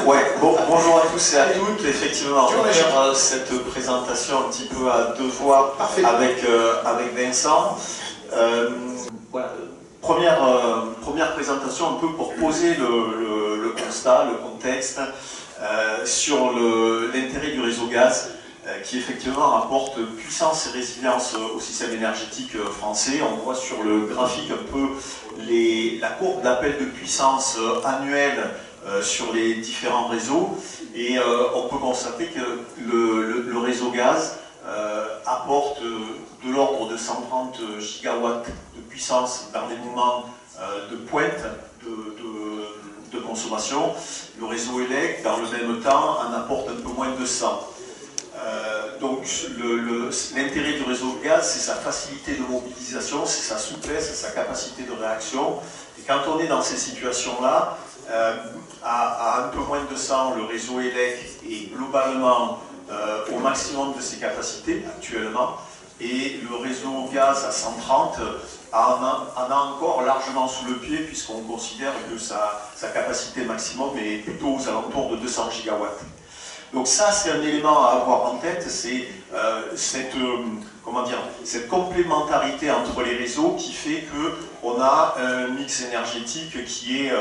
Ouais, bon, bonjour à tous et à toutes. Effectivement, on va faire cette présentation un petit peu à deux voix avec Vincent. Voilà. Première présentation un peu pour poser le constat, le contexte sur l'intérêt du réseau gaz qui effectivement apporte puissance et résilience au système énergétique français. On voit sur le graphique un peu la courbe d'appel de puissance annuelle sur les différents réseaux et on peut constater que le réseau gaz apporte de l'ordre de 130 gigawatts de puissance dans les moments de pointe de consommation. Le réseau ELEC, dans le même temps, en apporte un peu moins de 100. Donc l'intérêt du réseau de gaz, c'est sa facilité de mobilisation, c'est sa souplesse, c'est sa capacité de réaction. Et quand on est dans ces situations-là, à un peu moins de 100, le réseau ELEC est globalement au maximum de ses capacités actuellement, et le réseau gaz à 130 en a encore largement sous le pied, puisqu'on considère que sa capacité maximum est plutôt aux alentours de 200 gigawatts. Donc ça, c'est un élément à avoir en tête, c'est cette complémentarité entre les réseaux qui fait qu'on a un mix énergétique qui est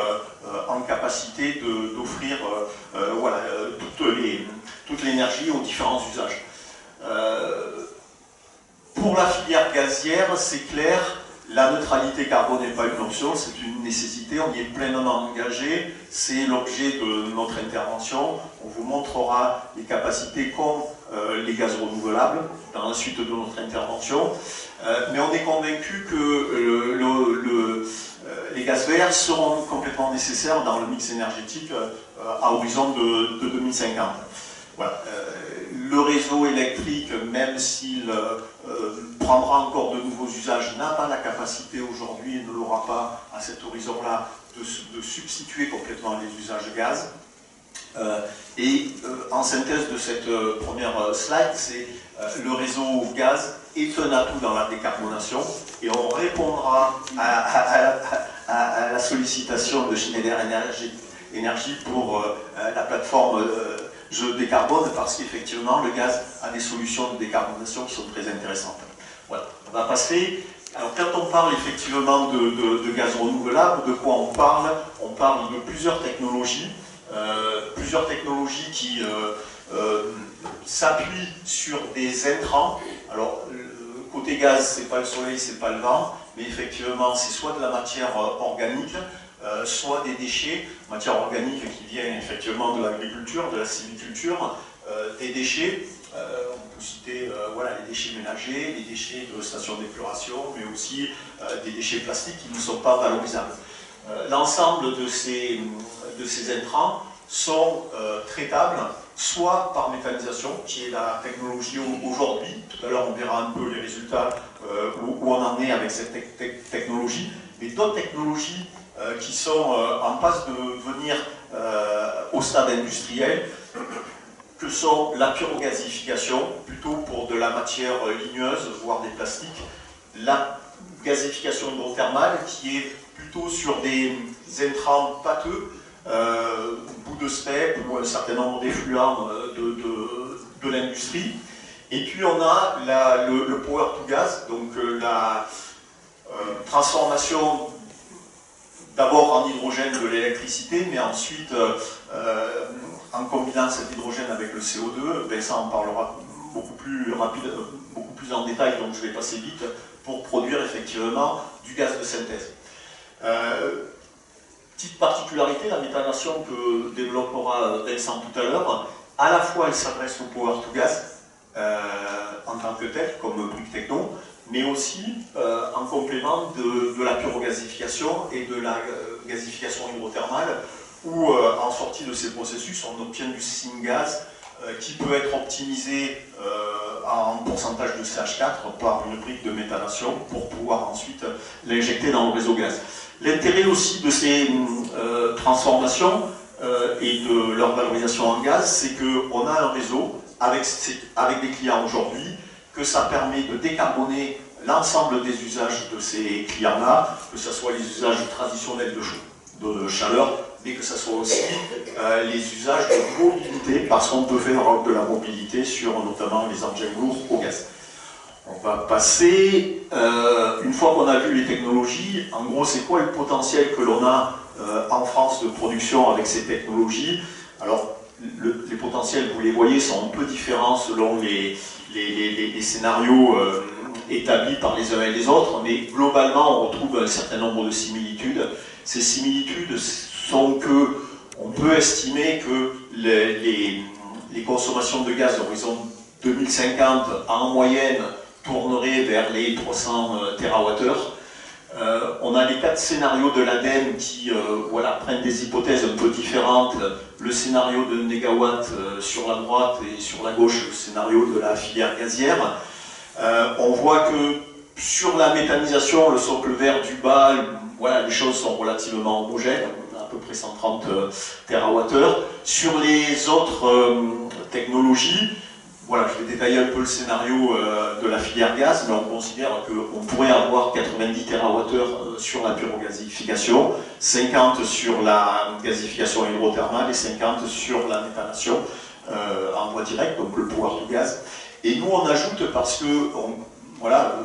en capacité d'offrir toute l'énergie aux différents usages. Pour la filière gazière, c'est clair, la neutralité carbone n'est pas une option, c'est une nécessité, on y est pleinement engagé, c'est l'objet de notre intervention. On vous montrera les capacités qu'ont les gaz renouvelables dans la suite de notre intervention. Mais on est convaincu que les gaz verts seront complètement nécessaires dans le mix énergétique à horizon de 2050. Voilà. Le réseau électrique, même s'il prendra encore de nouveaux usages, n'a pas la capacité aujourd'hui et ne l'aura pas à cet horizon-là de substituer complètement les usages gaz. En synthèse de cette première slide, c'est le réseau gaz est un atout dans la décarbonation et on répondra à la sollicitation de Schneider Energy pour la plateforme Je décarbone, parce qu'effectivement le gaz a des solutions de décarbonation qui sont très intéressantes. Voilà. On va passer. Alors quand on parle effectivement de gaz renouvelable, de quoi on parle? On parle de plusieurs technologies qui s'appuient sur des intrants. Alors côté gaz, c'est pas le soleil, c'est pas le vent, mais effectivement c'est soit de la matière organique, soit des déchets, matière organique qui vient effectivement de l'agriculture, de la sylviculture, des déchets, on peut citer les déchets ménagers, les déchets de stations d'épuration, mais aussi des déchets plastiques qui ne sont pas valorisables. L'ensemble de ces intrants sont traitables soit par méthanisation, qui est la technologie aujourd'hui. Tout à l'heure on verra un peu les résultats où on en est avec cette technologie, mais d'autres technologies qui sont en passe de venir au stade industriel, que sont la pyrogasification, plutôt pour de la matière ligneuse, voire des plastiques, la gasification hydrothermale, qui est plutôt sur des intrants pâteux, bout de steppe ou un certain nombre d'effluents de l'industrie. Et puis on a le power to gas, donc la transformation d'abord en hydrogène de l'électricité, mais ensuite en combinant cet hydrogène avec le CO2, Vincent en parlera beaucoup plus en détail, donc je vais passer vite, pour produire effectivement du gaz de synthèse. Petite particularité, la méthanation que développera Vincent tout à l'heure, à la fois elle s'adresse au power to gas en tant que tel, comme Brut Techno, mais aussi en complément de la pyrogasification et de la gasification hydrothermale, où en sortie de ces processus, on obtient du syngas qui peut être optimisé en pourcentage de CH4 par une brique de méthanation pour pouvoir ensuite l'injecter dans le réseau gaz. L'intérêt aussi de ces transformations et de leur valorisation en gaz, c'est qu'on a un réseau avec des clients aujourd'hui, que ça permet de décarboner l'ensemble des usages de ces clients-là, que ce soit les usages traditionnels de chaleur, mais que ce soit aussi les usages de mobilité, parce qu'on peut faire de la mobilité sur notamment les engins lourds au gaz. On va passer, une fois qu'on a vu les technologies, en gros c'est quoi le potentiel que l'on a en France de production avec ces technologies. Alors les potentiels, vous les voyez, sont un peu différents selon les scénarios établis par les uns et les autres, mais globalement on retrouve un certain nombre de similitudes. Ces similitudes sont que on peut estimer que les consommations de gaz d'horizon 2050 en moyenne tourneraient vers les 300 TWh. On a les 4 scénarios de l'ADEME qui voilà, prennent des hypothèses un peu différentes. Le scénario de Négawatt sur la droite et sur la gauche le scénario de la filière gazière. On voit que sur la méthanisation, le socle vert du bas, voilà, les choses sont relativement homogènes, à peu près 130 TWh. Sur les autres technologies, voilà, je vais détailler un peu le scénario de la filière gaz, mais on considère qu'on pourrait avoir 90 TWh sur la pyrogasification, 50 sur la gasification hydrothermale et 50 sur la méthanation en voie directe, donc le pouvoir du gaz. Et nous on ajoute parce que, voilà,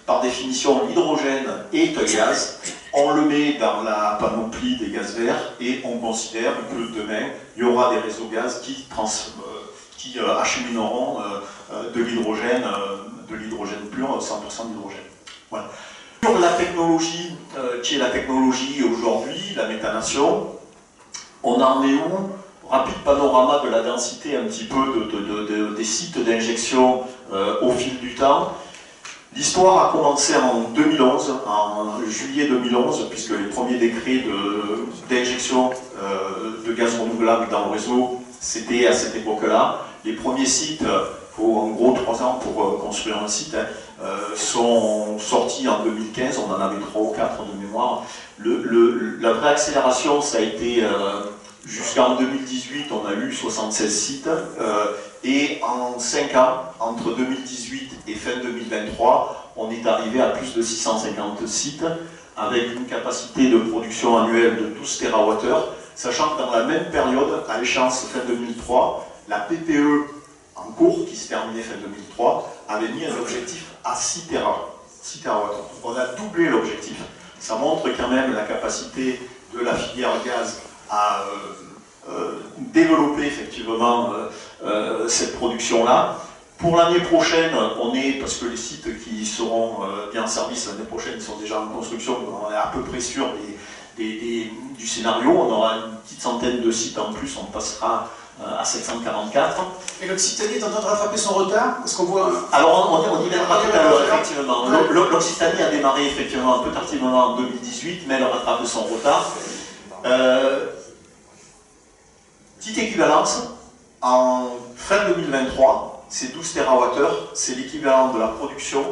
par définition, l'hydrogène est un gaz, on le met dans la panoplie des gaz verts et on considère que demain, il y aura des réseaux gaz qui achemineront de l'hydrogène pur, 100% d'hydrogène. Voilà. Sur la technologie, qui est la technologie aujourd'hui, la méthanation, on en est où? Rapide panorama de la densité un petit peu des sites d'injection au fil du temps. L'histoire a commencé en 2011, en juillet 2011, puisque les premiers décrets d'injection de gaz renouvelable dans le réseau, c'était à cette époque-là. Les premiers sites, il faut en gros 3 ans pour construire un site, sont sortis en 2015, on en avait 3 ou 4 de mémoire. La vraie accélération, ça a été jusqu'en 2018, on a eu 76 sites, et en 5 ans, entre 2018 et fin 2023, on est arrivé à plus de 650 sites, avec une capacité de production annuelle de 12 TWh, sachant que dans la même période, à l'échéance fin 2003, la PPE en cours, qui se terminait fin 2003, avait mis un objectif à 6 TWh. On a doublé l'objectif. Ça montre quand même la capacité de la filière gaz à développer effectivement cette production-là. Pour l'année prochaine, on est, parce que les sites qui seront bien en service l'année prochaine sont déjà en construction, on est à peu près sûr du scénario, on aura une petite centaine de sites en plus, on passera à 744. Et l'Occitanie est en train de rattraper son retard? Parce qu'on voit... Alors on y viendra tout à l'heure, effectivement. L'Occitanie a démarré effectivement un peu tardivement en 2018, mais elle rattrape son retard. Petite équivalence, en fin 2023, ces 12 TWh, c'est l'équivalent de la production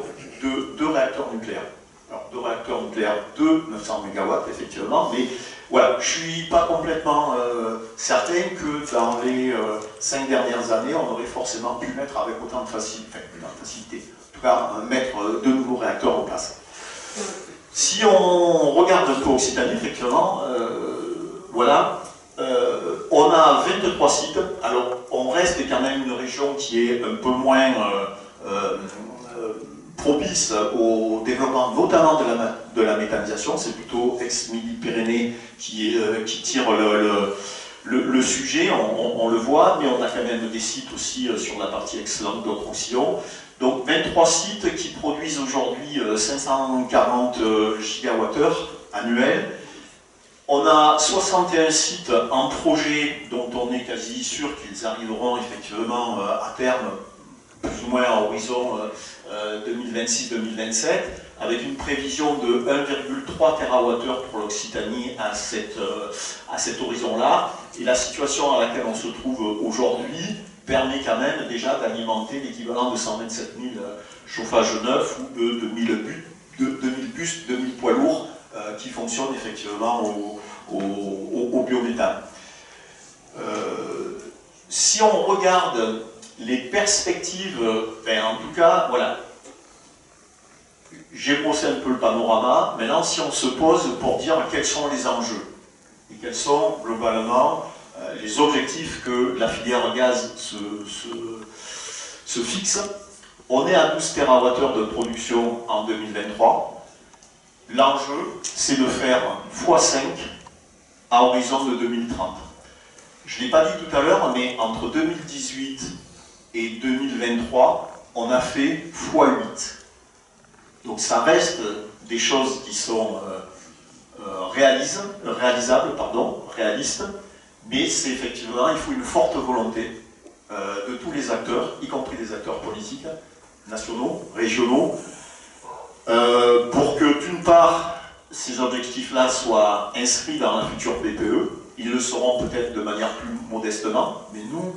de 2 réacteurs nucléaires. Alors 2 réacteurs nucléaires de 900 MW, effectivement, mais voilà, je ne suis pas complètement certain que dans les 5 dernières années, on aurait forcément pu mettre avec autant de facilité, en tout cas mettre 2 nouveaux réacteurs en place. Si on regarde un peu Occitanie, effectivement, voilà, on a 23 sites. Alors on reste quand même une région qui est un peu moins propice au développement notamment de la méthanisation. C'est plutôt ex-Midi-Pyrénées qui tire le sujet, on le voit, mais on a quand même des sites aussi sur la partie ex-Languedoc-Roussillon. Donc 23 sites qui produisent aujourd'hui 540 GWh annuels. On a 61 sites en projet dont on est quasi sûr qu'ils arriveront effectivement à terme, plus ou moins à horizon 2026-2027, avec une prévision de 1,3 TWh pour l'Occitanie à cet horizon-là. Et la situation à laquelle on se trouve aujourd'hui permet quand même déjà d'alimenter l'équivalent de 127 000 chauffages neufs ou de 2000 bus, 2000 poids lourds qui fonctionnent effectivement au biométhane. Si on regarde les perspectives, en tout cas, voilà, j'ai brossé un peu le panorama. Maintenant, si on se pose pour dire quels sont les enjeux et quels sont globalement les objectifs que la filière gaz se fixe. On est à 12 TWh de production en 2023. L'enjeu, c'est de faire x5 à horizon de 2030. Je ne l'ai pas dit tout à l'heure, mais entre 2018 et 2023, on a fait x8. Donc ça reste des choses qui sont réalistes, mais c'est effectivement, il faut une forte volonté de tous les acteurs, y compris des acteurs politiques, nationaux, régionaux, pour que d'une part, ces objectifs-là soient inscrits dans la future PPE. Ils le seront peut-être de manière plus modestement, mais nous,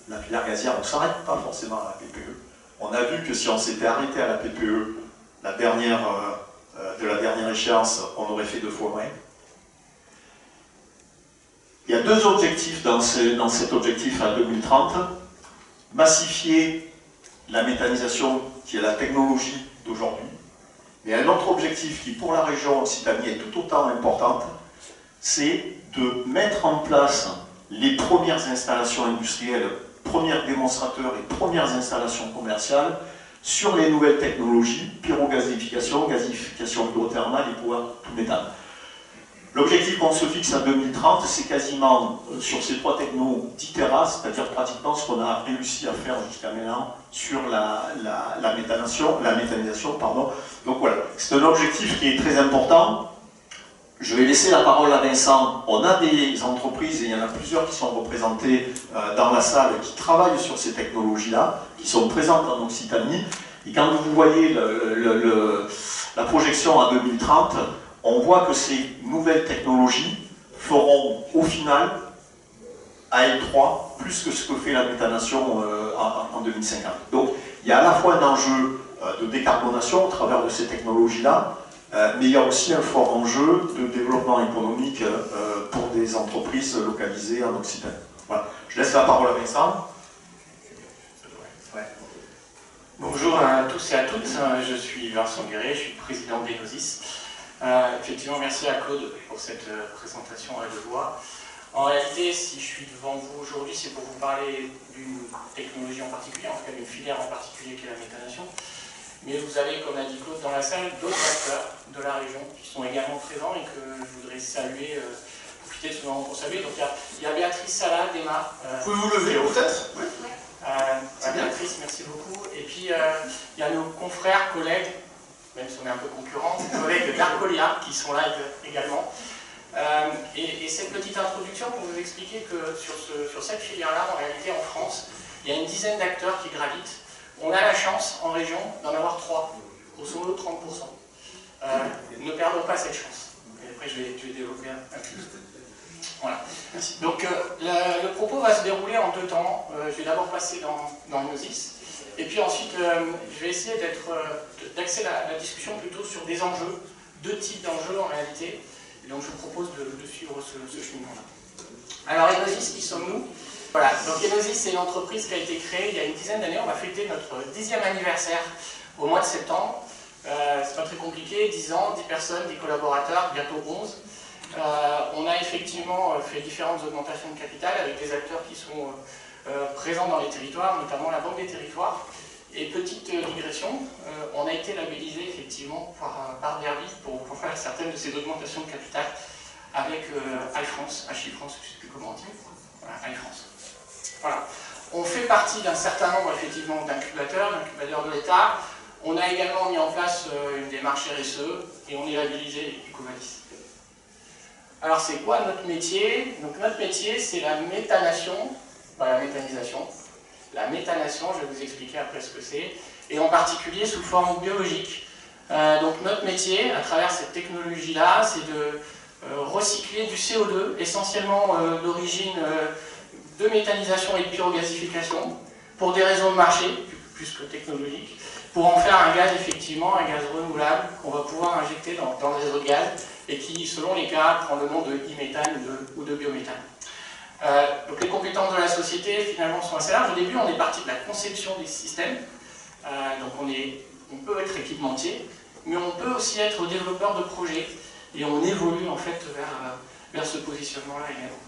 la filière gazière, on ne s'arrête pas forcément à la PPE. On a vu que si on s'était arrêté à la PPE, de la dernière échéance, on aurait fait 2 fois moins. Il y a 2 objectifs dans cet objectif à 2030. Massifier la méthanisation, qui est la technologie d'aujourd'hui. Mais un autre objectif qui, pour la région Occitanie, est tout autant important, c'est de mettre en place les premières installations industrielles, premiers démonstrateurs et premières installations commerciales sur les nouvelles technologies, pyrogasification, gasification hydrothermale et power to méthane. L'objectif qu'on se fixe à 2030, c'est quasiment sur ces 3 technos 10 terrasses, c'est-à-dire pratiquement ce qu'on a réussi à faire jusqu'à maintenant sur la méthanisation. Donc voilà, c'est un objectif qui est très important. Je vais laisser la parole à Vincent. On a des entreprises, et il y en a plusieurs qui sont représentées dans la salle, qui travaillent sur ces technologies-là, qui sont présentes en Occitanie. Et quand vous voyez la projection à 2030, on voit que ces nouvelles technologies feront au final, à L3, plus que ce que fait la méthanation en 2050. Donc il y a à la fois un enjeu de décarbonation au travers de ces technologies-là, mais il y a aussi un fort enjeu de développement économique pour des entreprises localisées en Occitanie. Voilà. Je laisse la parole à Vincent. Bonjour à tous et à toutes, je suis Vincent Guéret, je suis président d'Enosis. Effectivement, merci à Claude pour cette présentation à 2 voix. En réalité, si je suis devant vous aujourd'hui, c'est pour vous parler d'une technologie en particulier, en tout cas d'une filière en particulier qui est la méthanation. Mais vous avez, comme l'a dit Claude dans la salle, d'autres acteurs de la région qui sont également présents et que je voudrais saluer, profiter de ce moment pour saluer. Donc il y a Béatrice Sala, d'EMA. Pouvez-vous lever peut-être? Oui. Béatrice, merci beaucoup. Et puis il y a nos confrères, collègues, même si on est un peu concurrents, collègues d'Arcolia qui sont là également. Et cette petite introduction pour vous expliquer que sur cette filière-là, en réalité en France, il y a une dizaine d'acteurs qui gravitent. On a la chance en région d'en avoir 3, grosso modo 30%. Ne perdons pas cette chance. Et après je vais développer un peu. Voilà. Donc le propos va se dérouler en 2 temps. Je vais d'abord passer dans Enosis. Et puis ensuite, je vais essayer d'axer la discussion plutôt sur des enjeux, 2 types d'enjeux en réalité. Et donc je vous propose de suivre ce cheminement-là. Alors Enosis, qui sommes-nous? Voilà, donc Enosis, c'est une entreprise qui a été créée il y a une dizaine d'années. On va fêter notre 10e anniversaire au mois de septembre. C'est pas très compliqué, 10 ans, 10 personnes, 10 collaborateurs, bientôt 11. On a effectivement fait différentes augmentations de capital avec des acteurs qui sont présents dans les territoires, notamment la Banque des Territoires. Et petite digression, on a été labellisé effectivement par Derby pour faire certaines de ces augmentations de capital avec iFrance, HiFrance, je ne sais plus comment on dit. Voilà, iFrance. Voilà. On fait partie d'un certain nombre effectivement d'incubateurs de l'État. On a également mis en place une démarche RSE et on est labellisé EcoVadis. Alors c'est quoi notre métier? Donc notre métier c'est la méthanation, pas la méthanisation. La méthanation, je vais vous expliquer après ce que c'est, et en particulier sous forme biologique. Donc notre métier, à travers cette technologie-là, c'est de recycler du CO2, essentiellement d'origine de méthanisation et de pyrogasification, pour des raisons de marché, plus que technologiques, pour en faire un gaz effectivement, un gaz renouvelable qu'on va pouvoir injecter dans le réseau de gaz, et qui, selon les cas, prend le nom de e-méthane ou de biométhane. Donc les compétences de la société finalement sont assez larges. Au début on est parti de la conception des systèmes, donc on peut être équipementier, mais on peut aussi être développeur de projets et on évolue en fait vers ce positionnement-là également.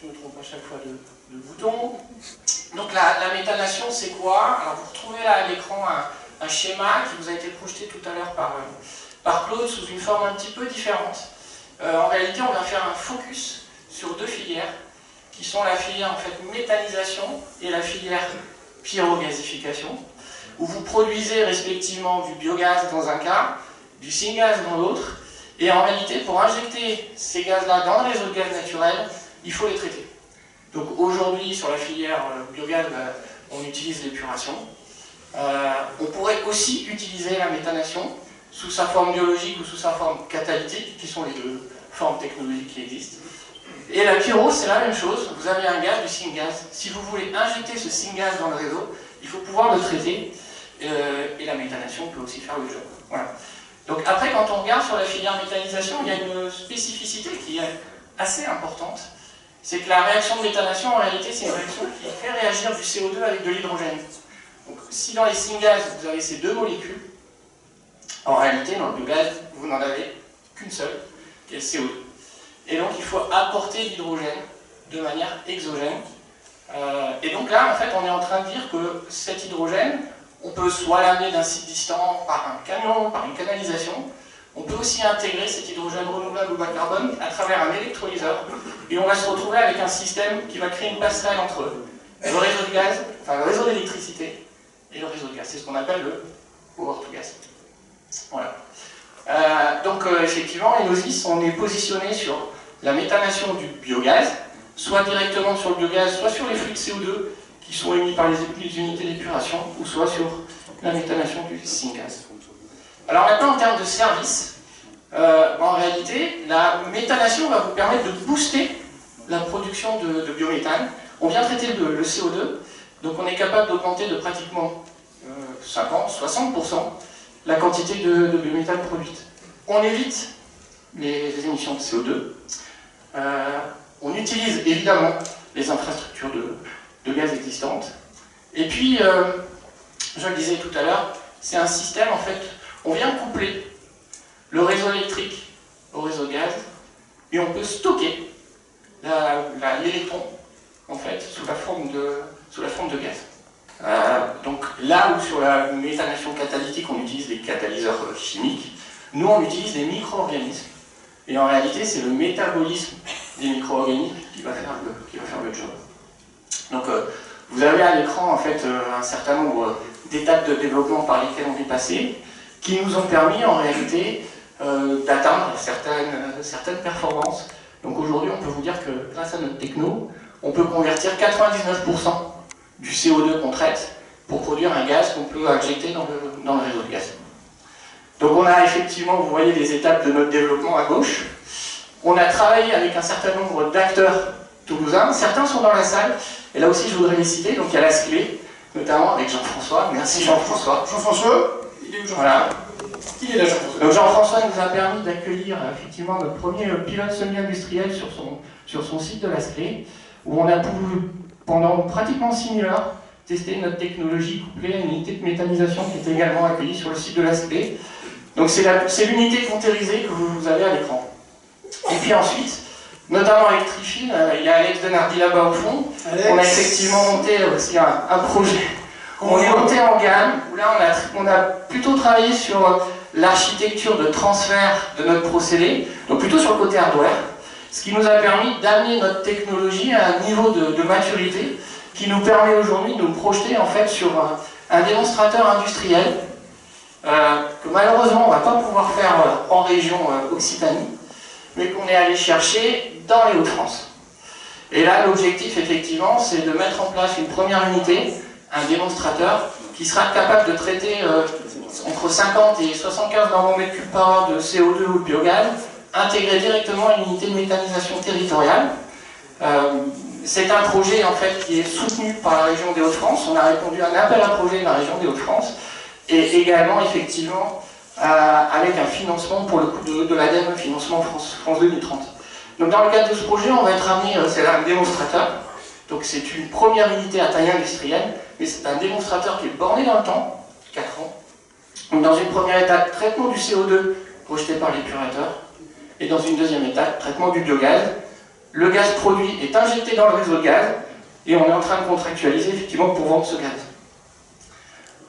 Je me trompe à chaque fois de bouton. Donc la méthanation, c'est quoi? Alors vous retrouvez là à l'écran un schéma qui vous a été projeté tout à l'heure par Claude sous une forme un petit peu différente. En réalité, on va faire un focus sur deux filières qui sont la filière en fait méthanisation et la filière pyrogasification, où vous produisez respectivement du biogaz dans un cas, du syngas dans l'autre, et en réalité, pour injecter ces gaz-là dans le réseau de gaz naturel, il faut les traiter. Donc aujourd'hui, sur la filière biogaz, on utilise l'épuration. On pourrait aussi utiliser la méthanation sous sa forme biologique ou sous sa forme catalytique, qui sont les deux formes technologiques qui existent. Et la pyro, c'est la même chose. Vous avez un gaz, du syngas. Si vous voulez injecter ce syngas dans le réseau, il faut pouvoir le traiter. Et la méthanation peut aussi faire le job. Voilà. Donc après, quand on regarde sur la filière méthanisation, il y a une spécificité qui est assez importante. C'est que la réaction de méthanation, en réalité, c'est une réaction qui fait réagir du CO2 avec de l'hydrogène. Donc si dans les syngas, vous avez ces deux molécules, en réalité, dans le biogaz, vous n'en avez qu'une seule, qui est le CO2. Et donc il faut apporter l'hydrogène de manière exogène. Et donc là, en fait, on est en train de dire que cet hydrogène, on peut soit l'amener d'un site distant par un camion, par une canalisation. On peut aussi intégrer cet hydrogène renouvelable ou bas carbone à travers un électrolyseur. Et on va se retrouver avec un système qui va créer une passerelle entre le réseau de gaz, enfin le réseau d'électricité et le réseau de gaz. C'est ce qu'on appelle le power to gas. Voilà. Donc effectivement, Enosis, on est positionné sur la méthanation du biogaz, soit directement sur le biogaz, soit sur les flux de CO2 qui sont émis par les unités d'épuration, ou soit sur la méthanation du syngas. Alors maintenant, en termes de service, en réalité, la méthanation va vous permettre de booster la production de biométhane. On vient traiter le CO2, donc on est capable d'augmenter de pratiquement 50-60% la quantité de biométhane produite. On évite les émissions de CO2. On utilise évidemment les infrastructures de gaz existantes. Et puis, je le disais tout à l'heure, c'est un système, en fait, on vient coupler le réseau électrique au réseau de gaz, et on peut stocker l'électron, en fait, sous la forme de gaz. Donc là où sur la méthanation catalytique, on utilise des catalyseurs chimiques, nous on utilise des micro-organismes. Et en réalité, c'est le métabolisme des micro-organismes qui va faire le job. Donc vous avez à l'écran en fait un certain nombre d'étapes de développement par lesquelles on est passé, qui nous ont permis en réalité d'atteindre certaines performances. Donc aujourd'hui, on peut vous dire que grâce à notre techno, on peut convertir 99% du CO2 qu'on traite pour produire un gaz qu'on peut injecter dans le réseau de gaz. Donc on a effectivement, vous voyez les étapes de notre développement à gauche. On a travaillé avec un certain nombre d'acteurs toulousains, certains sont dans la salle, et là aussi je voudrais les citer, donc il y a la SCLE, notamment avec Jean-François. Merci Jean-François. Jean-François, il est où Jean-François? Voilà. Il est là Jean-François. Donc Jean-François nous a permis d'accueillir effectivement notre premier pilote semi-industriel sur son site de la SCLE, où on a pu, pendant pratiquement 6000 heures, tester notre technologie couplée à une unité de méthanisation qui était également accueillie sur le site de la SCLE. Donc c'est l'unité contérisée que vous avez à l'écran. Et puis ensuite, notamment avec Trifil, il y a Alex Denardi là-bas au fond. Alex. On a effectivement monté aussi un projet. On est monté en gamme, où là on a plutôt travaillé sur l'architecture de transfert de notre procédé, donc plutôt sur le côté hardware, ce qui nous a permis d'amener notre technologie à un niveau de maturité qui nous permet aujourd'hui de nous projeter en fait sur un démonstrateur industriel que malheureusement on ne va pas pouvoir faire en région Occitanie, mais qu'on est allé chercher dans les Hauts-de-France. Et là, l'objectif, effectivement, c'est de mettre en place une première unité, un démonstrateur, qui sera capable de traiter entre 50 et 75 nm3 par heure de CO2 ou de biogaz, intégré directement à une unité de méthanisation territoriale. C'est un projet, en fait, qui est soutenu par la région des Hauts-de-France. On a répondu à un appel à projet de la région des Hauts-de-France, et également, effectivement, avec un financement, pour le coup, de l'ADEME, financement France 2030. Donc dans le cadre de ce projet, on va être amené, c'est un démonstrateur, donc c'est une première unité à taille industrielle, mais c'est un démonstrateur qui est borné dans le temps, 4 ans. Donc dans une première étape, traitement du CO2 projeté par l'épurateur, Et dans une deuxième étape, traitement du biogaz. Le gaz produit est injecté dans le réseau de gaz et on est en train de contractualiser effectivement pour vendre ce gaz.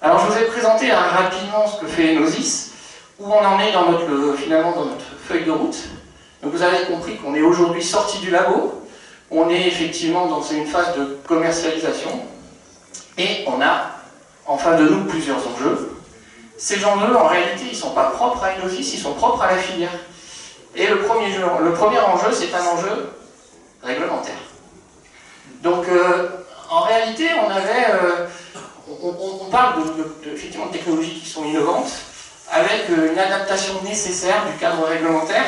Alors je vous ai présenté rapidement ce que fait Enosis, où on en est finalement dans notre feuille de route. Donc vous avez compris qu'on est aujourd'hui sorti du labo, on est effectivement dans une phase de commercialisation et on a en face de nous plusieurs enjeux. Ces enjeux, en réalité, ils ne sont pas propres à Enosis, ils sont propres à la filière. Et le premier enjeu, c'est un enjeu réglementaire. Donc, en réalité, on parle effectivement de technologies qui sont innovantes, avec une adaptation nécessaire du cadre réglementaire.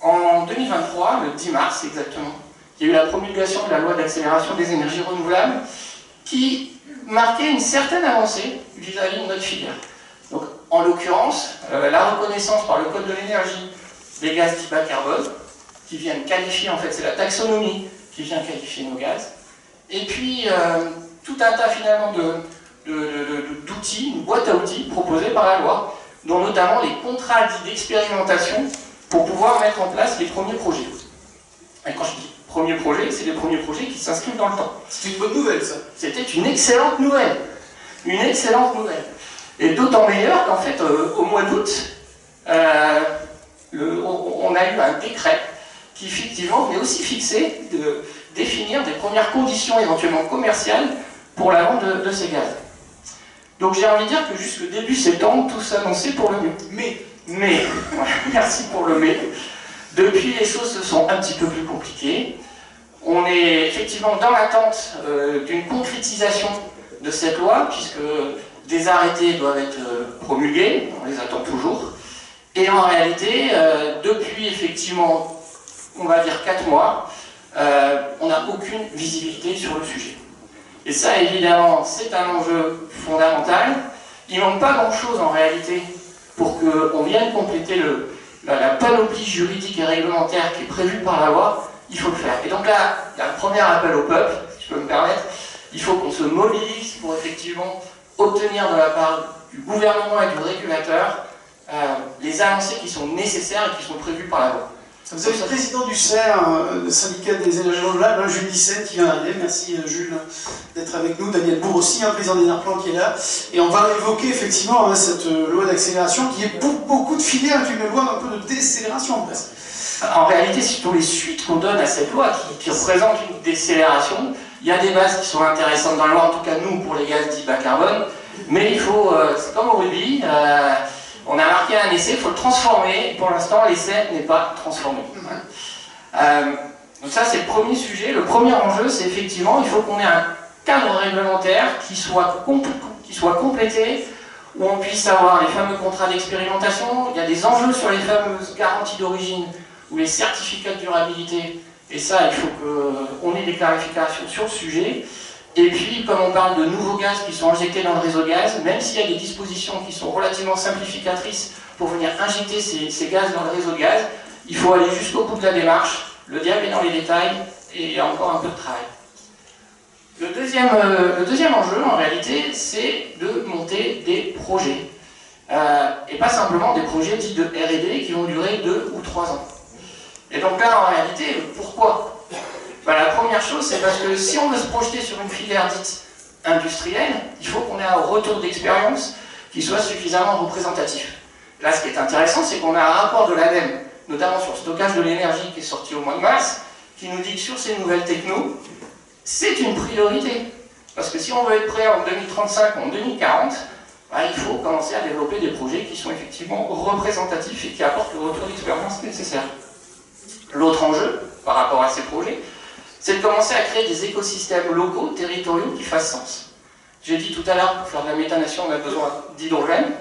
En 2023, le 10 mars exactement, il y a eu la promulgation de la loi d'accélération des énergies renouvelables, qui marquait une certaine avancée vis-à-vis de notre filière. Donc, en l'occurrence, la reconnaissance par le Code de l'énergie des gaz dits bas carbone, qui viennent qualifier, en fait, c'est la taxonomie qui vient qualifier nos gaz, et puis tout un tas finalement d'outils, une boîte à outils proposée par la loi, dont notamment les contrats dits d'expérimentation pour pouvoir mettre en place les premiers projets. Et quand je dis premiers projets, c'est les premiers projets qui s'inscrivent dans le temps. C'est une bonne nouvelle, ça. C'était une excellente nouvelle. Une excellente nouvelle. Et d'autant meilleur qu'en fait, au mois d'août, on a eu un décret qui effectivement venait aussi fixer de définir des premières conditions éventuellement commerciales pour la vente de ces gaz. Donc j'ai envie de dire que jusque début septembre, tout s'annonçait pour le mieux. Mais, voilà, merci pour le mais. Depuis, les choses se sont un petit peu plus compliquées. On est effectivement dans l'attente d'une concrétisation de cette loi, puisque des arrêtés doivent être promulgués, on les attend toujours. Et en réalité, depuis effectivement, on va dire 4 mois, on n'a aucune visibilité sur le sujet. Et ça, évidemment, c'est un enjeu fondamental. Il ne manque pas grand-chose en réalité pour qu'on vienne compléter la panoplie juridique et réglementaire qui est prévue par la loi. Il faut le faire. Et donc là, il y a un premier appel au peuple, si je peux me permettre. Il faut qu'on se mobilise pour effectivement obtenir de la part du gouvernement et du régulateur les avancées qui sont nécessaires et qui sont prévues par la loi. Vous avez le président du CER, le syndicat des énergies renouvelables, Jules Dissette, qui vient d'arriver. Merci Jules d'être avec nous. Daniel Bourg aussi, président d'Enerplan qui est là. Et on va évoquer effectivement cette loi d'accélération qui est pour beaucoup de filières une loi un peu de décélération presque. En réalité, c'est pour les suites qu'on donne à cette loi qui représente une décélération. Il y a des bases qui sont intéressantes dans la loi, en tout cas nous pour les gaz dits bas carbone. Mais il faut, c'est comme au rugby, on a marqué un essai, il faut le transformer. Pour l'instant, l'essai n'est pas transformé. Donc ça, c'est le premier sujet. Le premier enjeu, c'est effectivement, il faut qu'on ait un cadre réglementaire qui soit complété, où on puisse avoir les fameux contrats d'expérimentation. Il y a des enjeux sur les fameuses garanties d'origine ou les certificats de durabilité. Et ça, il faut qu'on ait des clarifications sur le sujet. Et puis, comme on parle de nouveaux gaz qui sont injectés dans le réseau gaz, même s'il y a des dispositions qui sont relativement simplificatrices pour venir injecter ces gaz dans le réseau gaz, il faut aller jusqu'au bout de la démarche. Le diable est dans les détails et il y a encore un peu de travail. Le deuxième enjeu, en réalité, c'est de monter des projets. Et pas simplement des projets dits de R&D qui vont durer 2 ou 3 ans. Et donc là, en réalité, pourquoi ? La première chose, c'est parce que si on veut se projeter sur une filière dite industrielle, il faut qu'on ait un retour d'expérience qui soit suffisamment représentatif. Là, ce qui est intéressant, c'est qu'on a un rapport de l'ADEME, notamment sur le stockage de l'énergie qui est sorti au mois de mars, qui nous dit que sur ces nouvelles technos, c'est une priorité. Parce que si on veut être prêt en 2035 ou en 2040, il faut commencer à développer des projets qui sont effectivement représentatifs et qui apportent le retour d'expérience nécessaire. L'autre enjeu, par rapport à ces projets, c'est de commencer à créer des écosystèmes locaux, territoriaux, qui fassent sens. J'ai dit tout à l'heure, pour faire de la méthanation, on a besoin d'hydrogène.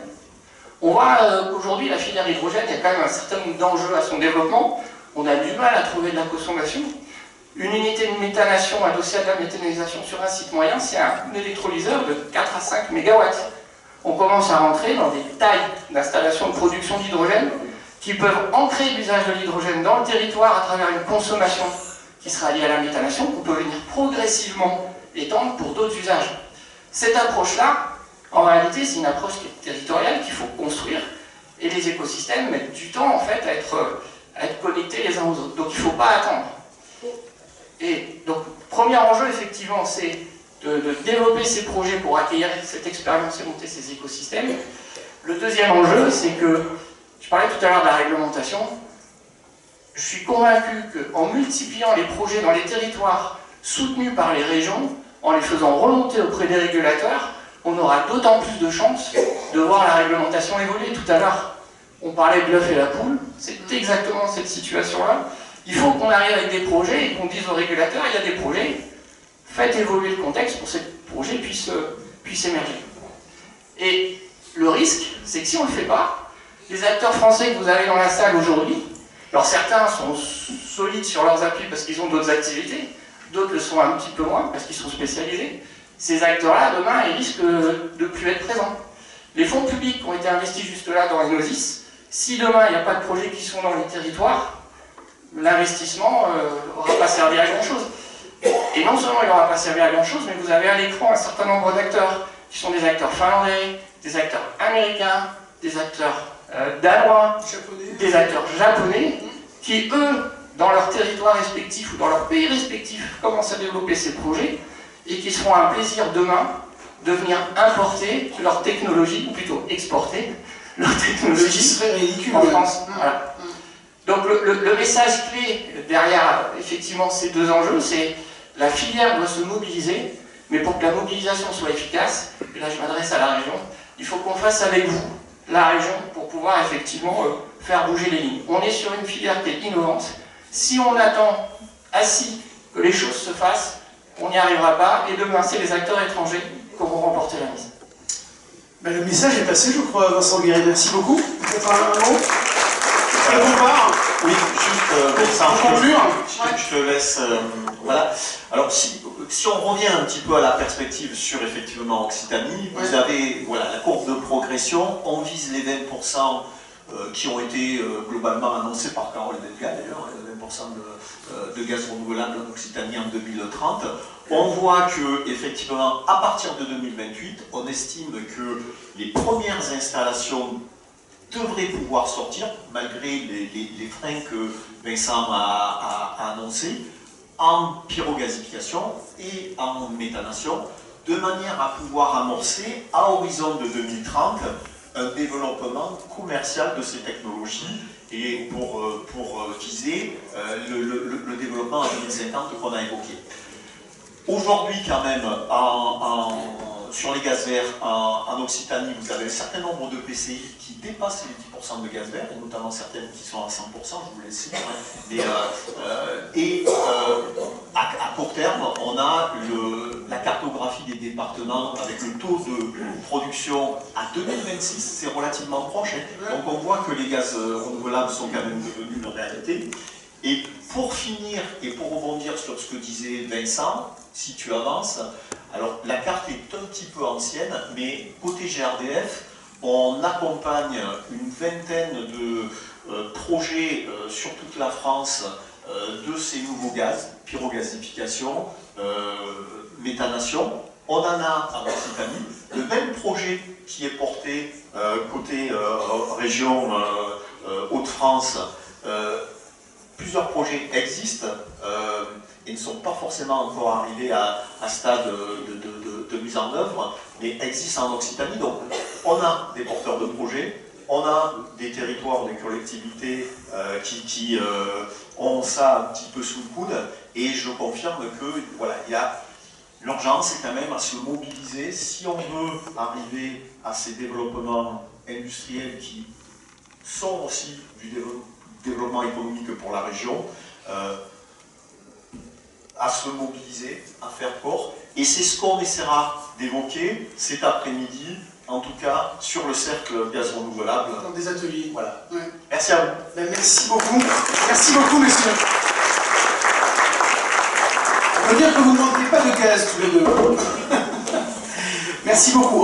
On voit qu'aujourd'hui, la filière hydrogène, il y a quand même un certain nombre d'enjeux à son développement. On a du mal à trouver de la consommation. Une unité de méthanation adossée à de la méthanisation sur un site moyen, c'est un électrolyseur de 4 à 5 MW. On commence à rentrer dans des tailles d'installation de production d'hydrogène qui peuvent ancrer l'usage de l'hydrogène dans le territoire à travers une consommation qui sera liée à la méthanation, qu'on peut venir progressivement étendre pour d'autres usages. Cette approche-là, en réalité, c'est une approche qui est territoriale, qu'il faut construire, et les écosystèmes mettent du temps en fait à à être connectés les uns aux autres. Donc il ne faut pas attendre. Et donc, premier enjeu, effectivement, c'est de développer ces projets pour accueillir cette expérience et monter ces écosystèmes. Le deuxième enjeu, c'est que, je parlais tout à l'heure de la réglementation, je suis convaincu qu'en multipliant les projets dans les territoires soutenus par les régions, en les faisant remonter auprès des régulateurs, on aura d'autant plus de chances de voir la réglementation évoluer. Tout à l'heure, on parlait de l'œuf et la poule, c'est exactement cette situation-là. Il faut qu'on arrive avec des projets et qu'on dise aux régulateurs, il y a des projets, faites évoluer le contexte pour que ces projets puissent émerger. Et le risque, c'est que si on ne le fait pas, les acteurs français que vous avez dans la salle aujourd'hui, alors certains sont solides sur leurs appuis parce qu'ils ont d'autres activités, d'autres le sont un petit peu moins parce qu'ils sont spécialisés. Ces acteurs-là, demain, ils risquent de ne plus être présents. Les fonds publics qui ont été investis juste là dans Enosis, si demain il n'y a pas de projets qui sont dans les territoires, l'investissement n'aura pas servi à grand-chose. Et non seulement il n'aura pas servi à grand-chose, mais vous avez à l'écran un certain nombre d'acteurs qui sont des acteurs finlandais, des acteurs américains, des acteurs danois, des acteurs japonais, qui eux, dans leur territoire respectif ou dans leur pays respectif, commencent à développer ces projets et qui se feront un plaisir demain de venir importer leur technologie, ou plutôt exporter leur technologie serait ridicule, en France. Voilà. Donc le message clé derrière effectivement ces deux enjeux, c'est la filière doit se mobiliser, mais pour que la mobilisation soit efficace, et là je m'adresse à la région, il faut qu'on fasse avec vous, la région, pour pouvoir effectivement faire bouger les lignes. On est sur une filière qui est innovante. Si on attend assis que les choses se fassent, on n'y arrivera pas, et demain c'est les acteurs étrangers qui auront remporté la mise. Ben, le message est passé, je crois, Vincent Guéret. Merci beaucoup. Peut-être un mot. Oui, juste pour conclure. Je te laisse. Voilà. Alors, si on revient un petit peu à la perspective sur effectivement Occitanie, vous avez voilà, la courbe de progression. On vise les 20% qui ont été globalement annoncés par Carole Delga d'ailleurs, les 20% de gaz renouvelable en Occitanie en 2030. On voit que effectivement, à partir de 2028, on estime que les premières installations devrait pouvoir sortir, malgré les freins que Vincent a annoncés, en pyrogasification et en méthanation, de manière à pouvoir amorcer, à horizon de 2030, un développement commercial de ces technologies et pour viser le développement en 2050 qu'on a évoqué. Aujourd'hui, quand même, sur les gaz verts, en Occitanie, vous avez un certain nombre de PCI qui dépassent les 10% de gaz vert, et notamment certaines qui sont à 100%, je vous laisse citer. À court terme, on a la cartographie des départements avec le taux de production à 2026, c'est relativement proche. Donc on voit que les gaz renouvelables sont quand même devenus une réalité. Et pour finir, et pour rebondir sur ce que disait Vincent, si tu avances, alors la carte est un petit peu ancienne, mais côté GRDF, on accompagne une vingtaine de projets sur toute la France de ces nouveaux gaz, pyrogasification, méthanation. On en a en Occitanie. Le même projet qui est porté côté région Hauts-de-France, plusieurs projets existent et ne sont pas forcément encore arrivés à stade de mise en œuvre, mais existent en Occitanie. Donc on a des porteurs de projets, on a des territoires, des collectivités qui ont ça un petit peu sous le coude, et je confirme que voilà, il y a l'urgence est quand même à se mobiliser si on veut arriver à ces développements industriels qui sont aussi du développement économique pour la région, à se mobiliser, à faire corps. Et c'est ce qu'on essaiera d'évoquer cet après-midi, en tout cas sur le cercle gaz renouvelable. Dans des ateliers. Voilà. Ouais. Merci à vous. Ben, merci beaucoup. Merci beaucoup, messieurs. On peut dire que vous ne manquez pas de gaz tous les deux. Merci beaucoup.